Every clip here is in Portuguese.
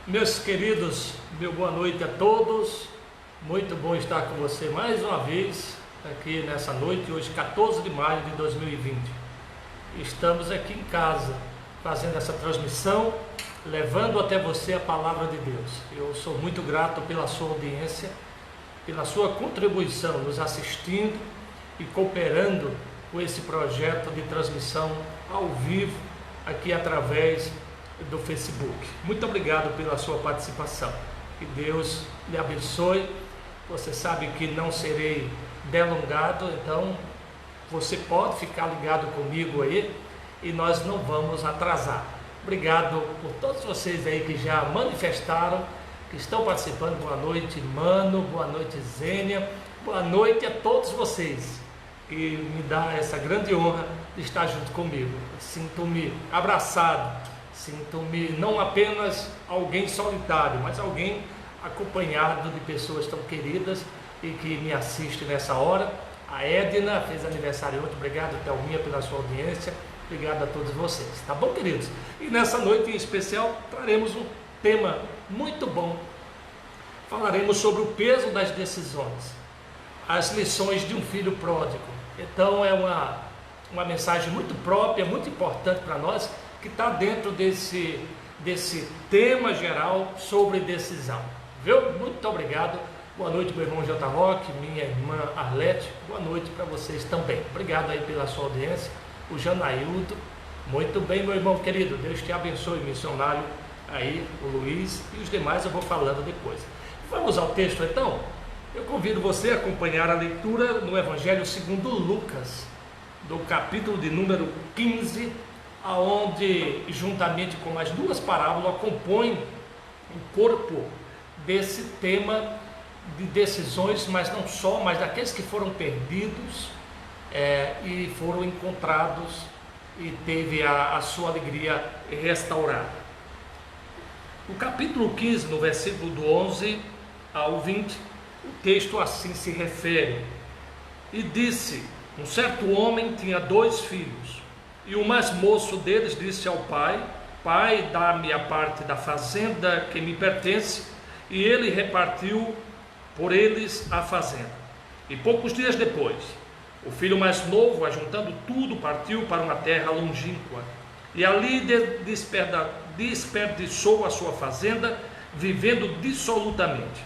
Meus queridos, meu boa noite a todos. Muito bom estar com você mais uma vez aqui nessa noite, hoje 14 de maio de 2020. Estamos aqui em casa fazendo essa transmissão, levando até você a palavra de Deus. Eu sou muito grato pela sua audiência, pela sua contribuição, nos assistindo e cooperando com esse projeto de transmissão ao vivo aqui através do Facebook. Muito obrigado pela sua participação. Que Deus lhe abençoe. Você sabe que não serei delongado, então você pode ficar ligado comigo aí e nós não vamos atrasar. Obrigado por todos vocês aí que já manifestaram, que estão participando. Boa noite, Mano. Boa noite, Zênia. Boa noite a todos vocês que me dá essa grande honra de estar junto comigo. Sinto-me abraçado. Sinto-me não apenas alguém solitário, mas alguém acompanhado de pessoas tão queridas e que me assistem nessa hora. A Edna fez aniversário ontem. Obrigado, Thelminha, pela sua audiência. Obrigado a todos vocês. Tá bom, queridos? E nessa noite em especial traremos um tema muito bom. Falaremos sobre o peso das decisões, as lições de um filho pródigo. Então é uma mensagem muito própria, muito importante para nós, que está dentro desse tema geral sobre decisão. Viu? Muito obrigado. Boa noite, meu irmão J. Roque, minha irmã Arlete. Boa noite para vocês também. Obrigado aí pela sua audiência. O Janaildo. Muito bem, meu irmão querido. Deus te abençoe, missionário aí, o Luiz e os demais eu vou falando depois. Vamos ao texto então? Eu convido você a acompanhar a leitura no Evangelho segundo Lucas, do capítulo de número 15, aonde, juntamente com as duas parábolas, compõem o corpo desse tema de decisões, mas não só, mas daqueles que foram perdidos e foram encontrados e teve a sua alegria restaurada. No capítulo 15, no versículo do 11 ao 20, o texto assim se refere: e disse, um certo homem tinha 2 filhos, e o mais moço deles disse ao pai: pai, dá-me a parte da fazenda que me pertence. E ele repartiu por eles a fazenda. E poucos dias depois, o filho mais novo, ajuntando tudo, partiu para uma terra longínqua, e ali desperdiçou a sua fazenda, vivendo dissolutamente.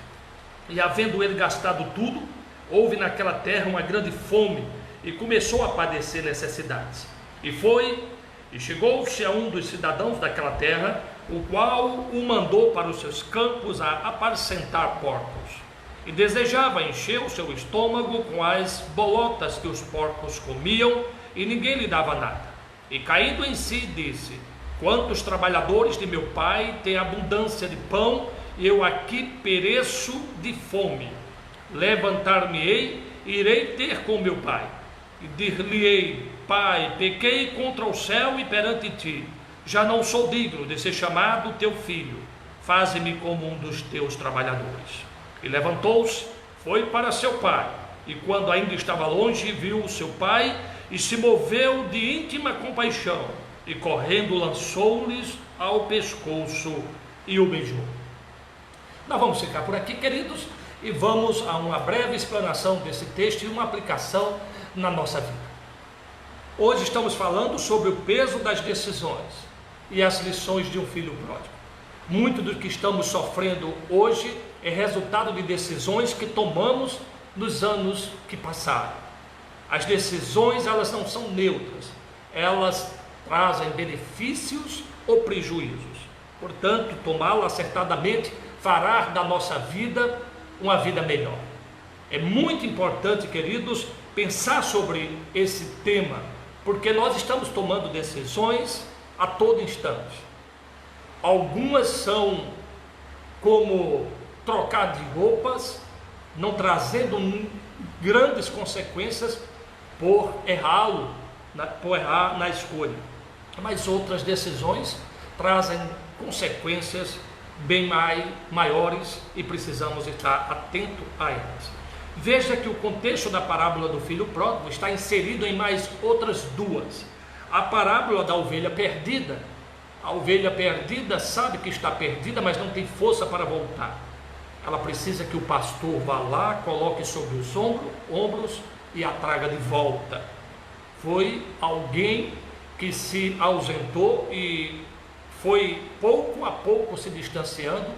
E havendo ele gastado tudo, houve naquela terra uma grande fome, e começou a padecer necessidades. E foi, e chegou-se a um dos cidadãos daquela terra, o qual o mandou para os seus campos a apacentar porcos. E desejava encher o seu estômago com as bolotas que os porcos comiam, e ninguém lhe dava nada. E caindo em si, disse: quantos trabalhadores de meu pai têm abundância de pão, e eu aqui pereço de fome. Levantar-me-ei, e irei ter com meu pai, e dir-lhe-ei: pai, pequei contra o céu e perante ti, já não sou digno de ser chamado teu filho, faze-me como um dos teus trabalhadores. E levantou-se, foi para seu pai, e quando ainda estava longe, viu o seu pai, e se moveu de íntima compaixão, e correndo lançou-lhes ao pescoço e o beijou. Nós vamos ficar por aqui, queridos, e vamos a uma breve explanação desse texto e uma aplicação na nossa vida. Hoje estamos falando sobre o peso das decisões e as lições de um filho pródigo. Muito do que estamos sofrendo hoje é resultado de decisões que tomamos nos anos que passaram. As decisões, elas não são neutras, elas trazem benefícios ou prejuízos. Portanto, tomá-lo acertadamente fará da nossa vida uma vida melhor. É muito importante, queridos, pensar sobre esse tema, porque nós estamos tomando decisões a todo instante. Algumas são como trocar de roupas, não trazendo grandes consequências por errar na escolha. Mas outras decisões trazem consequências bem maiores e precisamos estar atentos a elas. Veja que o contexto da parábola do filho pródigo está inserido em mais outras duas. A parábola da ovelha perdida A ovelha perdida sabe que está perdida, mas não tem força para voltar. Ela precisa que o pastor vá lá, coloque sobre os ombros e a traga de volta. Foi alguém que se ausentou e foi pouco a pouco se distanciando,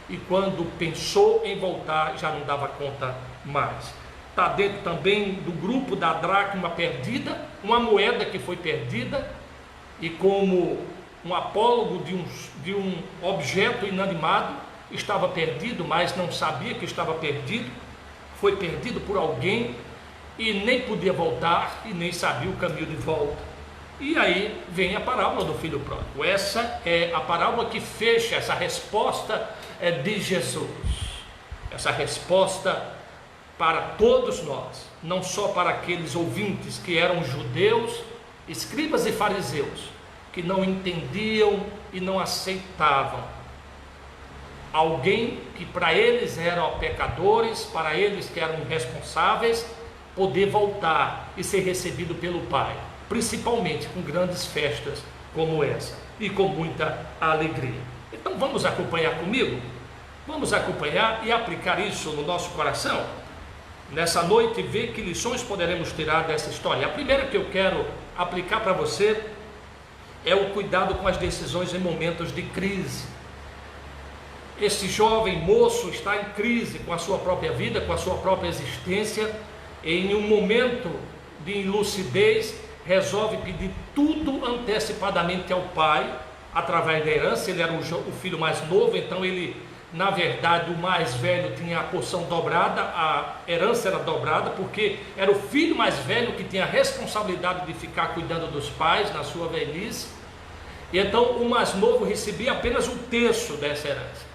e quando pensou em voltar já não dava conta mais. Está dentro também do grupo da dracma perdida, uma moeda que foi perdida, e como um apólogo de um objeto inanimado, estava perdido, mas não sabia que estava perdido, foi perdido por alguém e nem podia voltar e nem sabia o caminho de volta. E aí vem a parábola do filho pródigo. Essa é a parábola que fecha essa resposta de Jesus, essa resposta para todos nós, não só para aqueles ouvintes que eram judeus, escribas e fariseus, que não entendiam e não aceitavam alguém que para eles eram pecadores, para eles que eram irresponsáveis, poder voltar e ser recebido pelo Pai, principalmente com grandes festas como essa e com muita alegria. Então vamos acompanhar comigo? Vamos acompanhar e aplicar isso no nosso coração nessa noite e ver que lições poderemos tirar dessa história. A primeira que eu quero aplicar para você é o cuidado com as decisões em momentos de crise. Esse jovem moço está em crise com a sua própria vida, com a sua própria existência. Em um momento de lucidez, resolve pedir tudo antecipadamente ao pai, através da herança. Ele era o filho mais novo, então ele, na verdade, o mais velho tinha a porção dobrada, a herança era dobrada, porque era o filho mais velho que tinha a responsabilidade de ficar cuidando dos pais na sua velhice. E então o mais novo recebia apenas um terço dessa herança.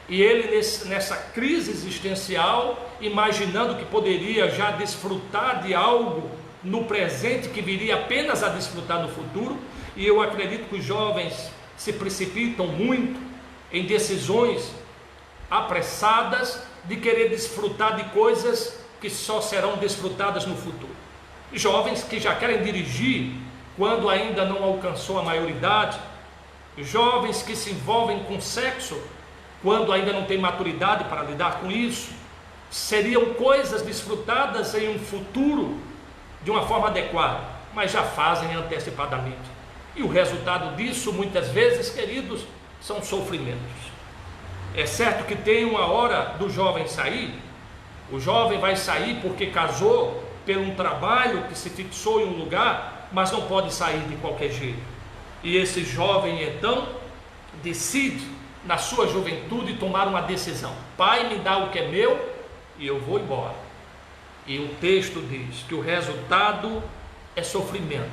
E ele nessa crise existencial, imaginando que poderia já desfrutar de algo no presente que viria apenas a desfrutar no futuro. E eu acredito que os jovens se precipitam muito em decisões apressadas de querer desfrutar de coisas que só serão desfrutadas no futuro. Jovens que já querem dirigir quando ainda não alcançou a maioridade, jovens que se envolvem com sexo quando ainda não tem maturidade para lidar com isso. Seriam coisas desfrutadas em um futuro de uma forma adequada, mas já fazem antecipadamente. E o resultado disso, muitas vezes, queridos, são sofrimentos. É certo que tem uma hora do jovem sair. O jovem vai sair porque casou, por um trabalho que se fixou em um lugar, mas não pode sair de qualquer jeito. E esse jovem então decide na sua juventude tomar uma decisão: pai, me dá o que é meu e eu vou embora. E o texto diz que o resultado é sofrimento,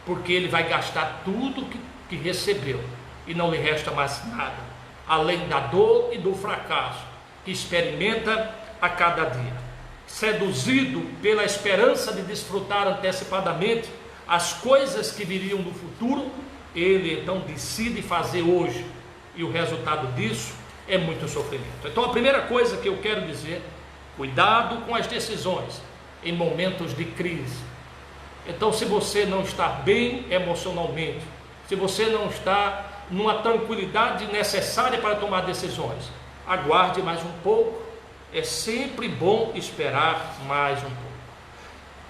porque ele vai gastar tudo que recebeu e não lhe resta mais nada, além da dor e do fracasso que experimenta a cada dia. Seduzido pela esperança de desfrutar antecipadamente as coisas que viriam no futuro, ele então decide fazer hoje, e o resultado disso é muito sofrimento. Então a primeira coisa que eu quero dizer: cuidado com as decisões em momentos de crise. Então, se você não está bem emocionalmente, se você não está numa tranquilidade necessária para tomar decisões, aguarde mais um pouco. É sempre bom esperar mais um pouco.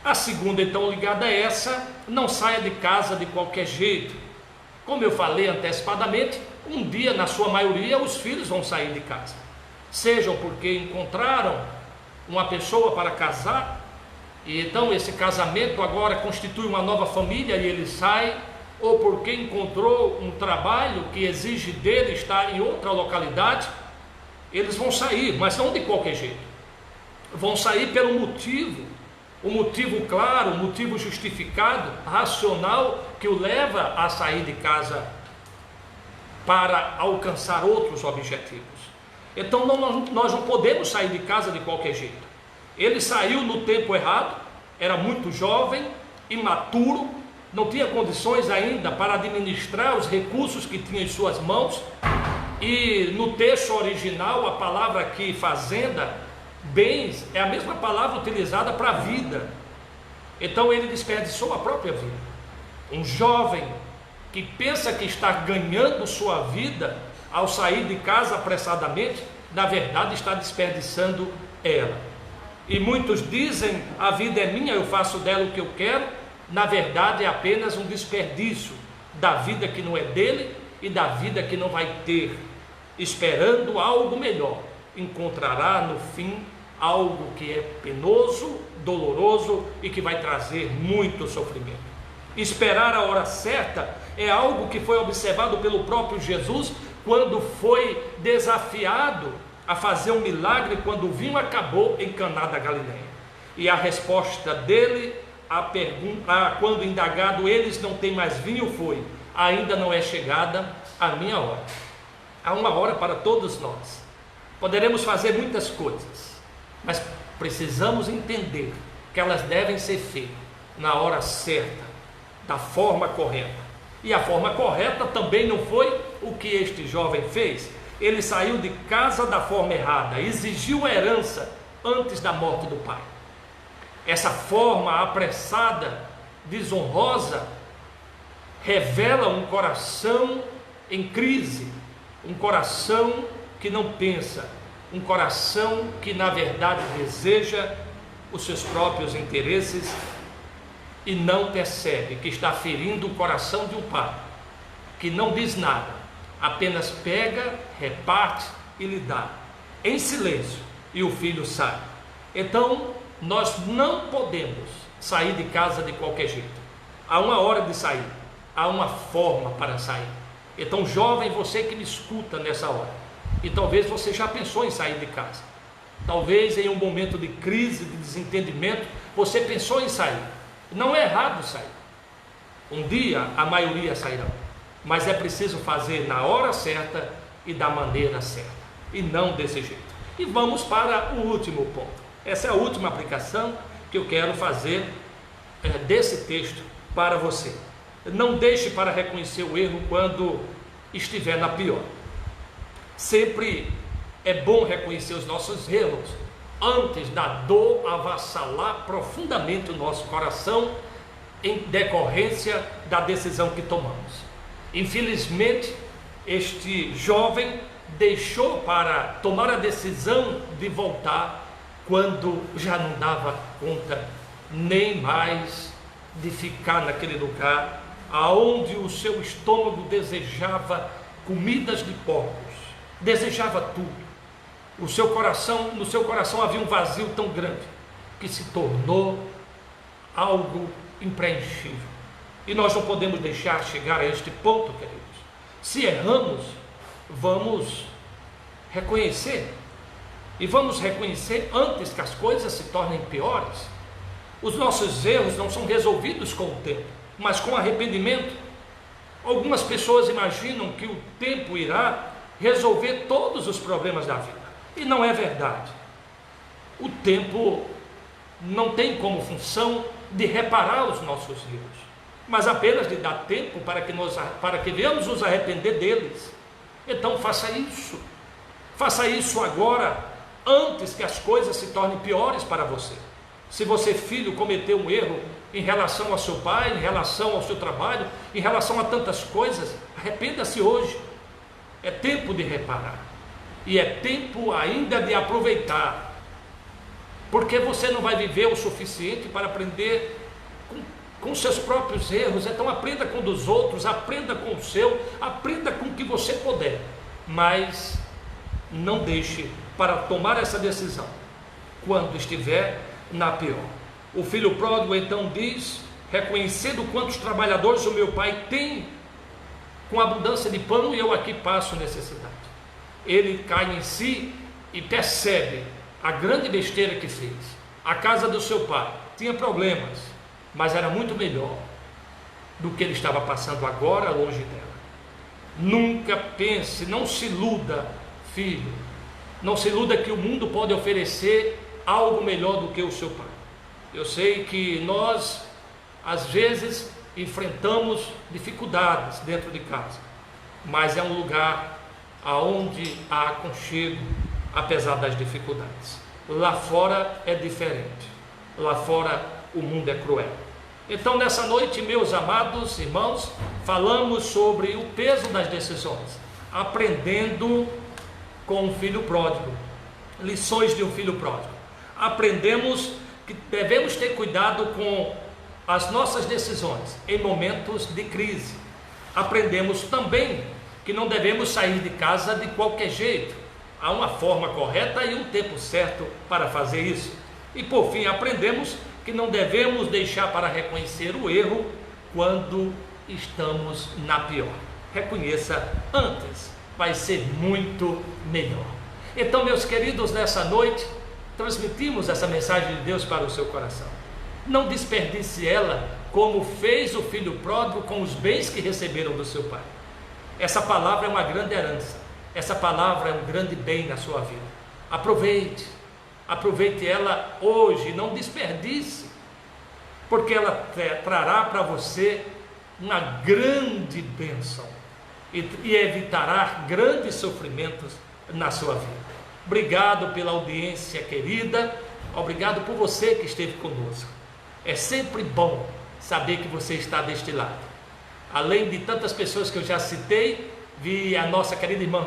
A segunda, então, ligada a essa: não saia de casa de qualquer jeito. Como eu falei antecipadamente, um dia, na sua maioria, os filhos vão sair de casa, sejam porque encontraram uma pessoa para casar, e então esse casamento agora constitui uma nova família e ele sai, ou porque encontrou um trabalho que exige dele estar em outra localidade. Eles vão sair, mas não de qualquer jeito. Vão sair pelo motivo, o motivo claro, o motivo justificado, racional, que o leva a sair de casa para alcançar outros objetivos. Então nós não podemos sair de casa de qualquer jeito. Ele saiu no tempo errado, era muito jovem, imaturo, não tinha condições ainda para administrar os recursos que tinha em suas mãos. E no texto original, a palavra aqui, fazenda, bens, é a mesma palavra utilizada para vida. Então ele desperdiçou a própria vida. Um jovem que pensa que está ganhando sua vida ao sair de casa apressadamente, na verdade está desperdiçando ela. E muitos dizem: a vida é minha, eu faço dela o que eu quero. Na verdade é apenas um desperdício da vida que não é dele e da vida que não vai ter. Esperando algo melhor, encontrará no fim algo que é penoso, doloroso e que vai trazer muito sofrimento. Esperar a hora certa é algo que foi observado pelo próprio Jesus quando foi desafiado a fazer um milagre quando o vinho acabou em Caná da Galileia. E a resposta dele à pergunta, quando indagado: eles não têm mais vinho, foi: ainda não é chegada a minha hora. Há uma hora para todos nós. Poderemos fazer muitas coisas, mas precisamos entender que elas devem ser feitas na hora certa, da forma correta. E a forma correta também não foi o que este jovem fez. Ele saiu de casa da forma errada, exigiu a herança antes da morte do pai. Essa forma apressada, desonrosa, revela um coração em crise, um coração que não pensa, um coração que na verdade deseja os seus próprios interesses e não percebe que está ferindo o coração de um pai que não diz nada, apenas pega, reparte e lhe dá em silêncio, e o filho sai. Então nós não podemos sair de casa de qualquer jeito. Há uma hora de sair, há uma forma para sair. Então, jovem, você que me escuta nessa hora, e talvez você já pensou em sair de casa, talvez em um momento de crise, de desentendimento, você pensou em sair. Não é errado sair, um dia a maioria sairá, mas é preciso fazer na hora certa e da maneira certa, e não desse jeito. E vamos para o último ponto. Essa é a última aplicação que eu quero fazer desse texto para você. Não deixe para reconhecer o erro quando estiver na pior. Sempre é bom reconhecer os nossos erros antes da dor avassalar profundamente o nosso coração em decorrência da decisão que tomamos. Infelizmente, este jovem deixou para tomar a decisão de voltar quando já não dava conta nem mais de ficar naquele lugar aonde o seu estômago desejava comidas de porcos, desejava tudo. No seu coração havia um vazio tão grande que se tornou algo impreenchível. E nós não podemos deixar chegar a este ponto, queridos. Se erramos, vamos reconhecer, e vamos reconhecer antes que as coisas se tornem piores. Os nossos erros não são resolvidos com o tempo, mas com arrependimento. Algumas pessoas imaginam que o tempo irá resolver todos os problemas da vida, e não é verdade. O tempo não tem como função de reparar os nossos erros, mas apenas de dar tempo para que venhamos nos arrepender deles. Então faça isso agora, antes que as coisas se tornem piores para você. Se você, filho, cometeu um erro em relação ao seu pai, em relação ao seu trabalho, em relação a tantas coisas, arrependa-se hoje. É tempo de reparar, e é tempo ainda de aproveitar, porque você não vai viver o suficiente para aprender com seus próprios erros. Então aprenda com dos outros, aprenda com o seu, aprenda com o que você puder, mas não deixe para tomar essa decisão quando estiver na pior. O filho pródigo então diz: reconhecendo quantos trabalhadores o meu pai tem com abundância de pão e eu aqui passo necessidade. Ele cai em si e percebe a grande besteira que fez. A casa do seu pai tinha problemas, mas era muito melhor do que ele estava passando agora longe dela. Nunca pense, não se iluda, filho, não se iluda que o mundo pode oferecer algo melhor do que o seu pai. Eu sei que nós às vezes enfrentamos dificuldades dentro de casa, mas é um lugar aonde há aconchego, apesar das dificuldades. Lá fora é diferente, lá fora o mundo é cruel. Então, nessa noite, meus amados irmãos, falamos sobre o peso das decisões, aprendendo com o filho pródigo, lições de um filho pródigo. Aprendemos que devemos ter cuidado com as nossas decisões em momentos de crise. Aprendemos também que não devemos sair de casa de qualquer jeito. Há uma forma correta e um tempo certo para fazer isso. E por fim, aprendemos que não devemos deixar para reconhecer o erro quando estamos na pior. Reconheça antes, vai ser muito melhor. Então, meus queridos, nessa noite, transmitimos essa mensagem de Deus para o seu coração. Não desperdice ela como fez o filho pródigo com os bens que receberam do seu pai. Essa palavra é uma grande herança. Essa palavra é um grande bem na sua vida. Aproveite ela hoje, não desperdice, porque ela trará para você uma grande bênção e evitará grandes sofrimentos na sua vida. Obrigado pela audiência querida, obrigado por você que esteve conosco. É sempre bom saber que você está deste lado. Além de tantas pessoas que eu já citei, vi a nossa querida irmã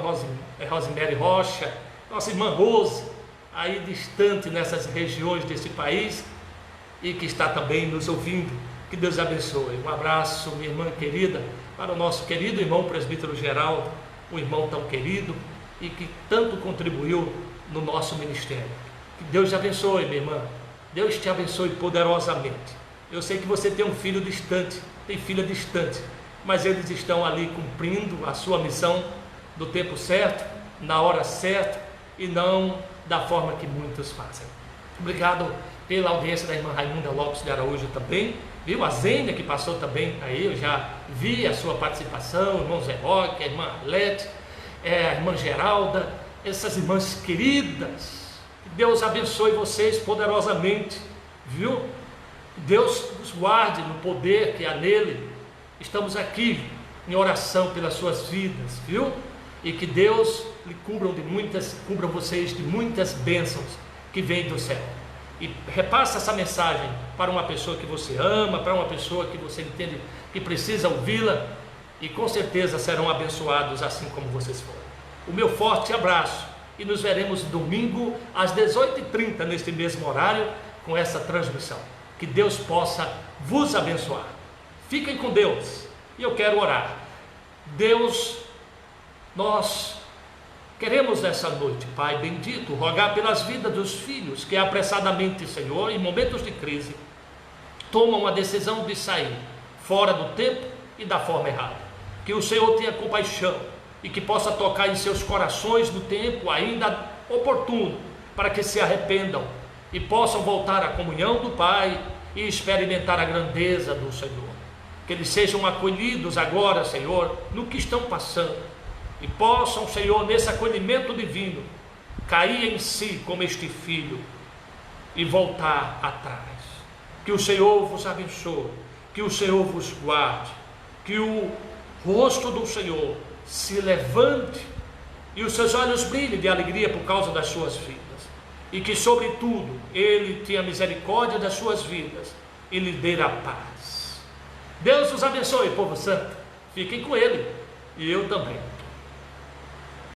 Rosemary Rocha, nossa irmã Rose, aí distante nessas regiões desse país, e que está também nos ouvindo. Que Deus abençoe. Um abraço, minha irmã querida, para o nosso querido irmão presbítero Geraldo, um irmão tão querido e que tanto contribuiu no nosso ministério. Que Deus te abençoe, minha irmã. Deus te abençoe poderosamente. Eu sei que você tem um filho distante, tem filha distante, mas eles estão ali cumprindo a sua missão do tempo certo, na hora certa, e não da forma que muitos fazem. Obrigado pela audiência da irmã Raimunda Lopes de Araújo também, viu? A Zênia que passou também aí, eu já vi a sua participação, o irmão Zé Roque, a irmã Arlete, a irmã Geralda, essas irmãs queridas. Que Deus abençoe vocês poderosamente, viu? Deus os guarde no poder que há nele. Estamos aqui em oração pelas suas vidas, viu? E que Deus lhe cubra vocês de muitas bênçãos que vêm do céu. E repassa essa mensagem para uma pessoa que você ama, para uma pessoa que você entende que precisa ouvi-la, e com certeza serão abençoados assim como vocês foram. O meu forte abraço, e nos veremos domingo às 18h30 neste mesmo horário com essa transmissão. Que Deus possa vos abençoar. Fiquem com Deus, e eu quero orar. Deus, nós queremos nessa noite, Pai bendito, rogar pelas vidas dos filhos que apressadamente, Senhor, em momentos de crise, tomam a decisão de sair fora do tempo e da forma errada. Que o Senhor tenha compaixão e que possa tocar em seus corações no tempo ainda oportuno, para que se arrependam e possam voltar à comunhão do Pai e experimentar a grandeza do Senhor. Que eles sejam acolhidos agora, Senhor, no que estão passando, e possam, Senhor, nesse acolhimento divino, cair em si como este filho e voltar atrás. Que o Senhor vos abençoe, que o Senhor vos guarde, que o rosto do Senhor se levante e os seus olhos brilhem de alegria por causa das suas vidas, e que sobretudo Ele tenha misericórdia das suas vidas e lhe dê a paz. Deus os abençoe, povo santo. Fiquem com Ele, e eu também.